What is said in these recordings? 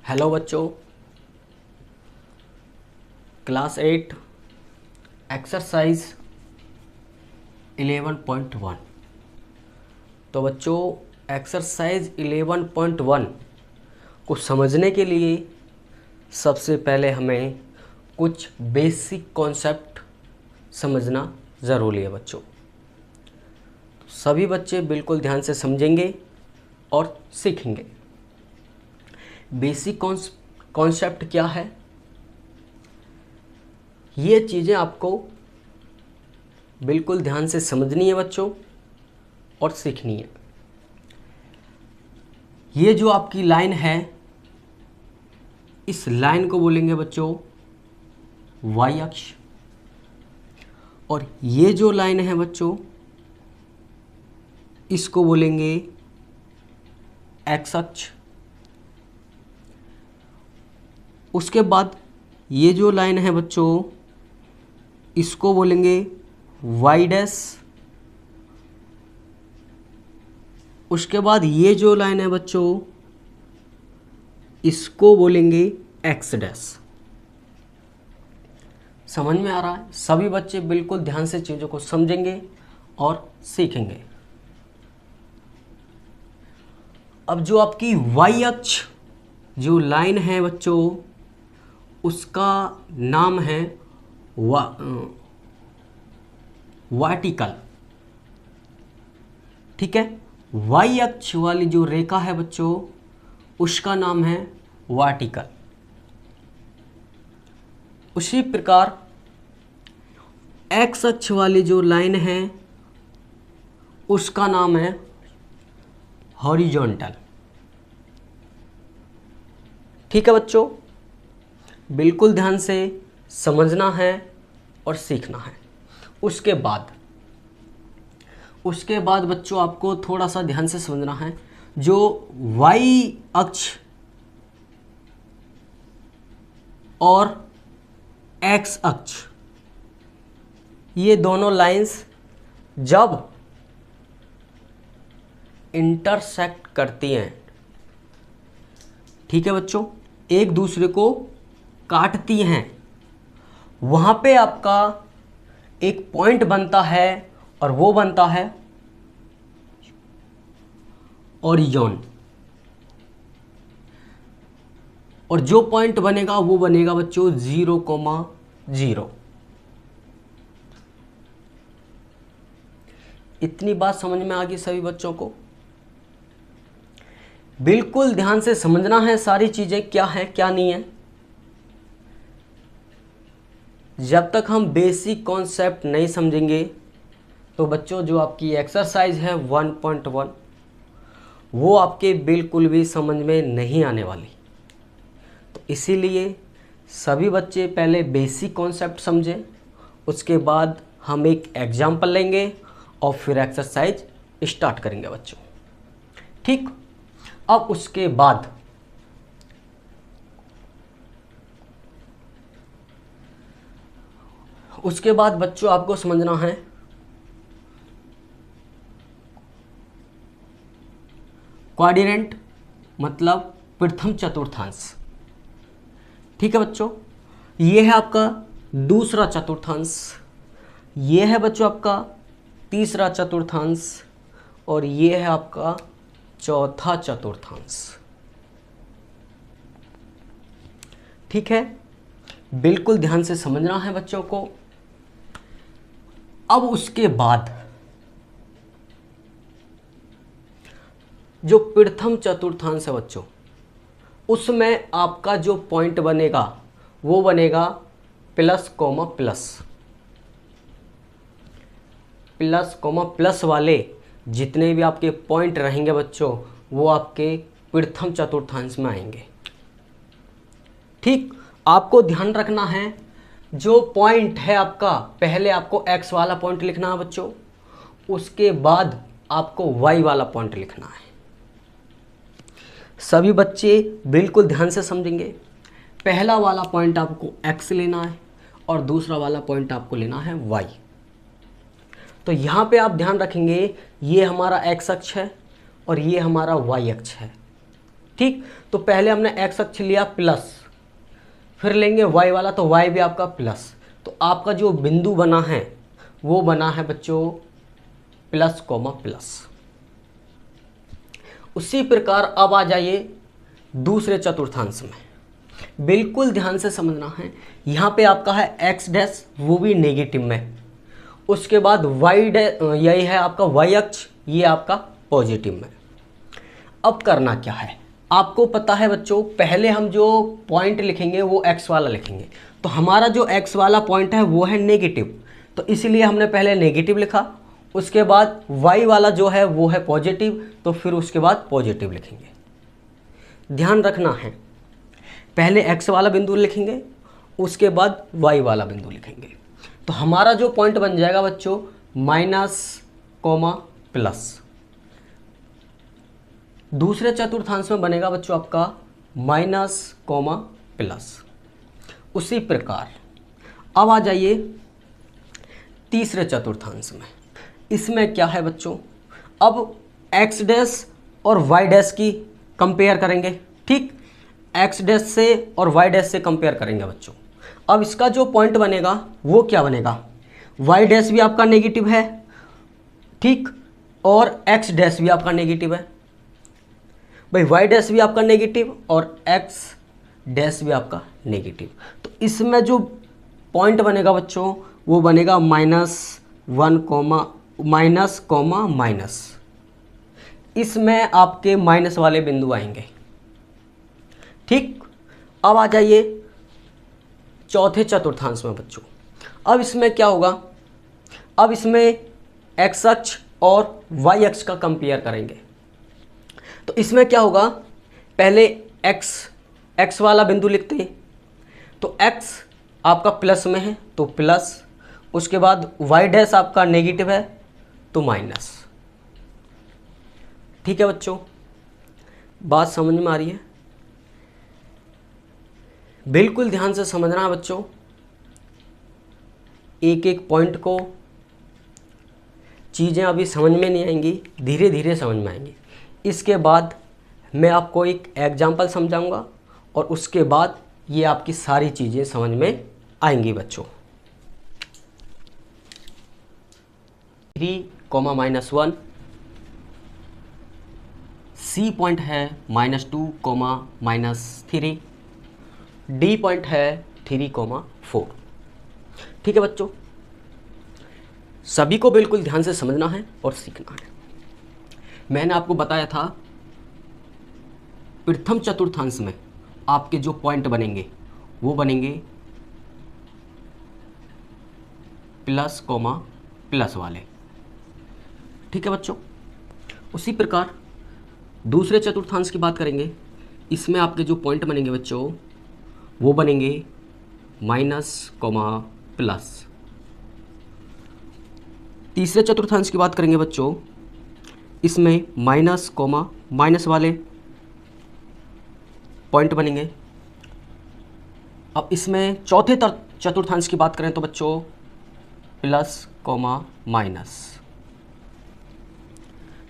Hello बच्चों, class 8 exercise 11.1। तो बच्चों, एक्सरसाइज 11.1 को समझने के लिए सबसे पहले हमें कुछ बेसिक कॉन्सेप्ट समझना ज़रूरी है बच्चों। सभी बच्चे बिल्कुल ध्यान से समझेंगे और सीखेंगे। बेसिक कॉन्सेप्ट क्या है, ये चीज़ें आपको बिल्कुल ध्यान से समझनी है बच्चों और सीखनी है। ये जो आपकी लाइन है, इस लाइन को बोलेंगे बच्चों वाई अक्ष, और ये जो लाइन है बच्चों, इसको बोलेंगे एक्स अक्ष। उसके बाद ये जो लाइन है बच्चों, इसको बोलेंगे वाई डैश। उसके बाद ये जो लाइन है बच्चों, इसको बोलेंगे एक्स डैश। समझ में आ रहा है? सभी बच्चे बिल्कुल ध्यान से चीज़ों को समझेंगे और सीखेंगे। अब जो आपकी वाई अक्ष जो लाइन है बच्चों, उसका नाम है वर्टिकल। ठीक है, वाई अक्ष वाली जो रेखा है बच्चों, उसका नाम है वर्टिकल। उसी प्रकार एक्स अक्ष वाली जो लाइन है, उसका नाम है हॉरिजॉन्टल। ठीक है बच्चों, बिल्कुल ध्यान से समझना है और सीखना है। उसके बाद बच्चों आपको थोड़ा सा ध्यान से समझना है। जो वाई अक्ष और एक्स अक्ष, ये दोनों लाइंस जब इंटरसेक्ट करती हैं, ठीक है बच्चों, एक दूसरे को काटती हैं, वहाँ पे आपका एक पॉइंट बनता है और वो बनता है ओरिजोन। और जो पॉइंट बनेगा वो बनेगा बच्चों 0,0। इतनी बात समझ में आ गई सभी बच्चों को? बिल्कुल ध्यान से समझना है सारी चीज़ें क्या है क्या नहीं है। जब तक हम बेसिक कॉन्सेप्ट नहीं समझेंगे तो बच्चों जो आपकी एक्सरसाइज है 1.1 वो आपके बिल्कुल भी समझ में नहीं आने वाली। तो इसीलिए सभी बच्चे पहले बेसिक कॉन्सेप्ट समझें, उसके बाद हम एक एग्जाम्पल लेंगे और फिर एक्सरसाइज स्टार्ट करेंगे बच्चों। ठीक, अब उसके बाद बच्चों आपको समझना है क्वाड्रेंट, मतलब प्रथम चतुर्थांश। ठीक है बच्चों, ये है आपका दूसरा चतुर्थांश, ये है बच्चों आपका तीसरा चतुर्थांश, और ये है आपका चौथा चतुर्थांश। ठीक है, बिल्कुल ध्यान से समझना है बच्चों को। अब उसके बाद जो प्रथम चतुर्थांश है बच्चों, उसमें आपका जो पॉइंट बनेगा वो बनेगा plus coma plus. Plus coma plus वाले जितने भी आपके पॉइंट रहेंगे बच्चों, वो आपके प्रथम चतुर्थांश में आएंगे। ठीक, आपको ध्यान रखना है, जो पॉइंट है आपका, पहले आपको एक्स वाला पॉइंट लिखना है बच्चों, उसके बाद आपको वाई वाला पॉइंट लिखना है। सभी बच्चे बिल्कुल ध्यान से समझेंगे। पहला वाला पॉइंट आपको एक्स लेना है और दूसरा वाला पॉइंट आपको लेना है वाई। तो यहाँ पे आप ध्यान रखेंगे, ये हमारा एक्स अक्ष है और ये हमारा वाई अक्ष है। ठीक, तो पहले हमने एक्स अक्ष लिया प्लस, फिर लेंगे वाई वाला, तो वाई भी आपका प्लस। तो आपका जो बिंदु बना है वो बना है बच्चों प्लस कॉमा प्लस। उसी प्रकार अब आ जाइए दूसरे चतुर्थांश में, बिल्कुल ध्यान से समझना है। यहाँ पे आपका है एक्स डैश, वो भी नेगेटिव में, उसके बाद वाई डैश, यही है आपका वाई अक्ष, ये आपका पॉजिटिव में। अब करना क्या है, आपको पता है बच्चों, पहले हम जो पॉइंट लिखेंगे वो एक्स वाला लिखेंगे। तो हमारा जो एक्स वाला पॉइंट है वो है नेगेटिव, तो इसलिए हमने पहले नेगेटिव लिखा। उसके बाद वाई वाला जो है वो है पॉजिटिव, तो फिर उसके बाद पॉजिटिव लिखेंगे। ध्यान रखना है, पहले एक्स वाला बिंदु लिखेंगे, उसके बाद वाई वाला बिंदु लिखेंगे। तो हमारा जो पॉइंट बन जाएगा बच्चों माइनस कॉमा प्लस। दूसरे चतुर्थांश में बनेगा बच्चों आपका माइनस कॉमा प्लस। उसी प्रकार अब आ जाइए तीसरे चतुर्थांश में। इसमें क्या है बच्चों, अब एक्स डैश और वाई डैश की कंपेयर करेंगे। ठीक, एक्स डैश से और वाई डैश से कंपेयर करेंगे बच्चों। अब इसका जो पॉइंट बनेगा वो क्या बनेगा, वाई डैश भी आपका नेगेटिव है, ठीक, और एक्स डैश भी आपका नेगेटिव है। भाई वाई डैश भी आपका नेगेटिव और एक्स डैश भी आपका नेगेटिव, तो इसमें जो पॉइंट बनेगा बच्चों वो बनेगा minus one comma minus comma minus. इसमें आपके माइनस वाले बिंदु आएंगे। ठीक, अब आ जाइए चौथे चतुर्थांश में बच्चों। अब इसमें क्या होगा, अब इसमें एक्स अक्ष और वाई अक्ष का कंपेयर करेंगे। तो इसमें क्या होगा, पहले एक्स वाला बिंदु लिखते हैं, तो एक्स आपका प्लस में है तो प्लस, उसके बाद वाई डैश आपका नेगेटिव है तो माइनस। ठीक है बच्चों, बात समझ में आ रही है? बिल्कुल ध्यान से समझना है बच्चों, एक एक पॉइंट को। चीज़ें अभी समझ में नहीं आएंगी, धीरे धीरे समझ में आएंगी। इसके बाद मैं आपको एक एग्जाम्पल समझाऊंगा और उसके बाद ये आपकी सारी चीज़ें समझ में आएंगी बच्चों। 3 कॉमा -1, सी पॉइंट है -2 कॉमा -3, डी पॉइंट है 3 कॉमा 4। ठीक है बच्चों, सभी को बिल्कुल ध्यान से समझना है और सीखना है। मैंने आपको बताया था प्रथम चतुर्थांश में आपके जो पॉइंट बनेंगे वो बनेंगे प्लस कॉमा प्लस वाले। ठीक है बच्चों, उसी प्रकार दूसरे चतुर्थांश की बात करेंगे। इसमें आपके जो पॉइंट बनेंगे बच्चों वो बनेंगे माइनस कॉमा प्लस। तीसरे चतुर्थांश की बात करेंगे बच्चों, इसमें माइनस कॉमा माइनस वाले पॉइंट बनेंगे। अब इसमें चौथे चतुर्थांश की बात करें तो बच्चों प्लस कॉमा माइनस।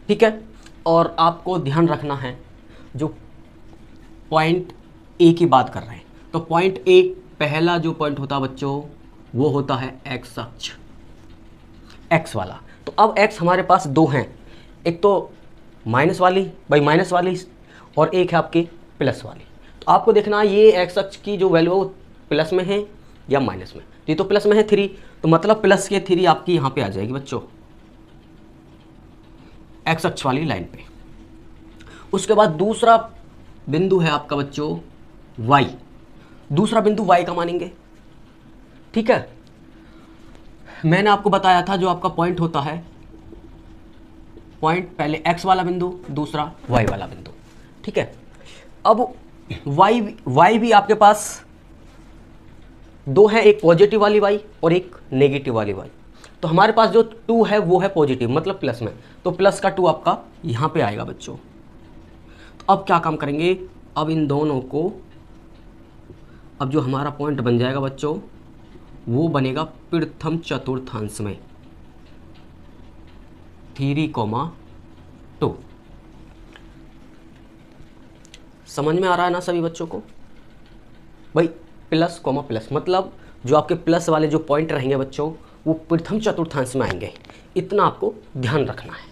ठीक है, और आपको ध्यान रखना है जो पॉइंट ए की बात कर रहे हैं, तो पॉइंट ए पहला जो पॉइंट होता है बच्चों वो होता है एक्स अक्ष, एक्स वाला। तो अब एक्स हमारे पास दो हैं, एक तो माइनस वाली माइनस वाली और एक है आपकी प्लस वाली। तो आपको देखना है ये एक्स अक्ष की जो वैल्यू है प्लस में है या माइनस में। ये तो प्लस में है 3, तो मतलब प्लस के 3 आपकी यहाँ पे आ जाएगी बच्चों, एक्स अक्ष वाली लाइन पे। उसके बाद दूसरा बिंदु है आपका बच्चों वाई, दूसरा बिंदु वाई का मानेंगे। ठीक है, मैंने आपको बताया था जो आपका पॉइंट होता है, पॉइंट पहले एक्स वाला बिंदु, दूसरा वाई वाला बिंदु। ठीक है, अब वाई भी आपके पास दो है, एक पॉजिटिव वाली वाई और एक नेगेटिव वाली वाई। तो हमारे पास जो 2 है वो है पॉजिटिव, मतलब प्लस में, तो प्लस का 2 आपका यहाँ पे आएगा बच्चों। तो अब क्या काम करेंगे, अब इन दोनों को, अब जो हमारा पॉइंट बन जाएगा बच्चों वो बनेगा प्रथम चतुर्थांश में 3, 2। समझ में आ रहा है ना सभी बच्चों को? भाई प्लस कॉमा प्लस मतलब जो आपके प्लस वाले जो पॉइंट रहेंगे बच्चों वो प्रथम चतुर्थांश में आएंगे, इतना आपको ध्यान रखना है।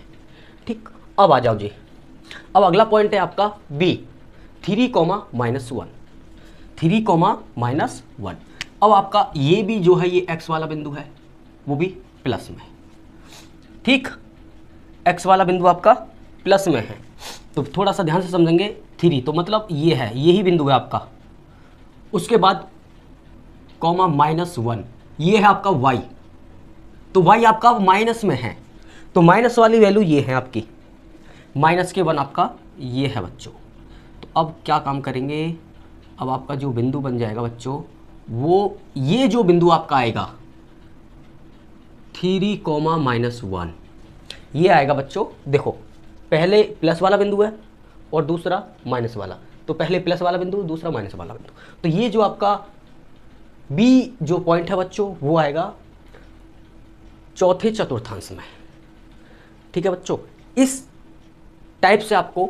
ठीक, अब आ जाओ जी। अब अगला पॉइंट है आपका B, 3 comma minus 1, 3 comma minus 1। अब आपका ये भी जो है ये एक्स वाला बिंदु है वो भी प्लस में। ठीक, एक्स वाला बिंदु आपका प्लस में है, तो थोड़ा सा ध्यान से समझेंगे। 3 तो मतलब ये है, यही बिंदु है आपका। उसके बाद कॉमा माइनस 1, ये है आपका y, तो y आपका माइनस में है, तो माइनस वाली वैल्यू ये है आपकी, माइनस के 1 आपका ये है बच्चों। तो अब क्या काम करेंगे, अब आपका जो बिंदु बन जाएगा बच्चों वो ये जो बिंदु आपका आएगा 3 कॉमा माइनस 1, ये आएगा बच्चों। देखो पहले प्लस वाला बिंदु है और दूसरा माइनस वाला, तो पहले प्लस वाला बिंदु दूसरा माइनस वाला बिंदु, तो ये जो आपका बी जो पॉइंट है बच्चों वो आएगा चौथे चतुर्थांश में। ठीक है बच्चों, इस टाइप से आपको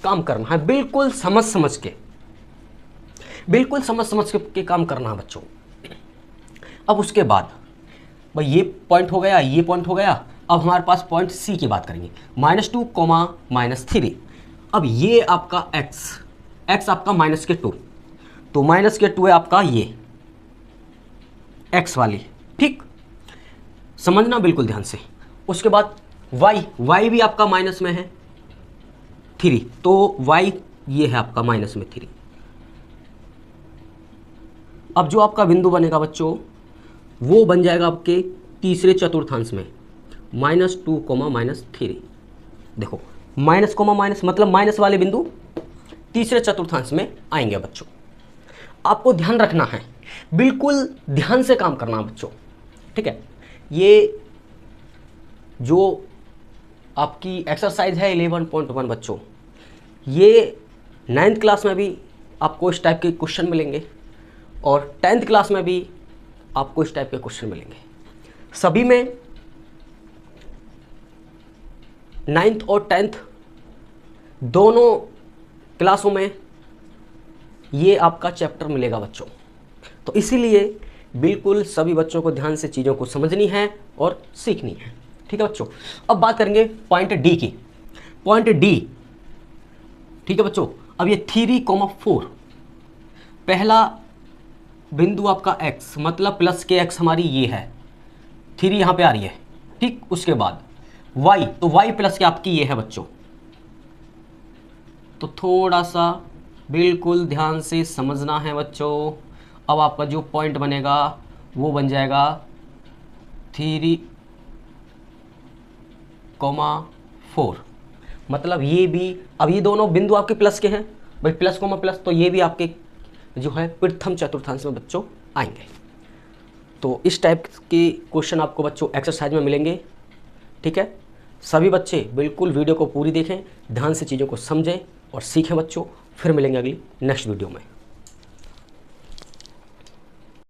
काम करना है, बिल्कुल समझ समझ के, बिल्कुल समझ समझ के काम करना है बच्चों। अब उसके बाद भाई ये पॉइंट हो गया, ये पॉइंट हो गया। अब हमारे पास पॉइंट सी की बात करेंगे, -2 कॉमा -3। अब ये आपका x आपका माइनस के 2, तो माइनस के 2 है आपका ये x वाली। ठीक, समझना बिल्कुल ध्यान से। उसके बाद y भी आपका माइनस में है 3, तो y ये है आपका माइनस में 3। अब जो आपका बिंदु बनेगा बच्चों वो बन जाएगा आपके तीसरे चतुर्थांश में, -2 कॉमा -3। देखो माइनस कॉमा माइनस मतलब माइनस वाले बिंदु तीसरे चतुर्थांश में आएंगे बच्चों। आपको ध्यान रखना है, बिल्कुल ध्यान से काम करना बच्चों। ठीक है, ये जो आपकी एक्सरसाइज है 11.1 बच्चों, ये 9th क्लास में भी आपको इस टाइप के क्वेश्चन मिलेंगे और 10th क्लास में भी आपको इस टाइप के क्वेश्चन मिलेंगे। सभी में 9th और 10th दोनों क्लासों में ये आपका चैप्टर मिलेगा बच्चों। तो इसीलिए बिल्कुल सभी बच्चों को ध्यान से चीज़ों को समझनी है और सीखनी है। ठीक है बच्चों, अब बात करेंगे पॉइंट डी की। पॉइंट डी, ठीक है बच्चों, अब ये 3,4 पहला बिंदु आपका x मतलब प्लस के x हमारी ये है, 3 यहाँ पे आ रही है। ठीक, उसके बाद y, तो y प्लस के आपकी ये है बच्चों। तो थोड़ा सा बिल्कुल ध्यान से समझना है बच्चों। अब आपका जो पॉइंट बनेगा वो बन जाएगा 3,4 मतलब ये भी, अब ये दोनों बिंदु आपके प्लस के हैं भाई, प्लस कॉमा प्लस, तो ये भी आपके जो है प्रथम चतुर्थांश में बच्चों आएंगे। तो इस टाइप के क्वेश्चन आपको बच्चों एक्सरसाइज में मिलेंगे। ठीक है, सभी बच्चे बिल्कुल वीडियो को पूरी देखें, ध्यान से चीज़ों को समझें और सीखें बच्चों। फिर मिलेंगे अगली नेक्स्ट वीडियो में।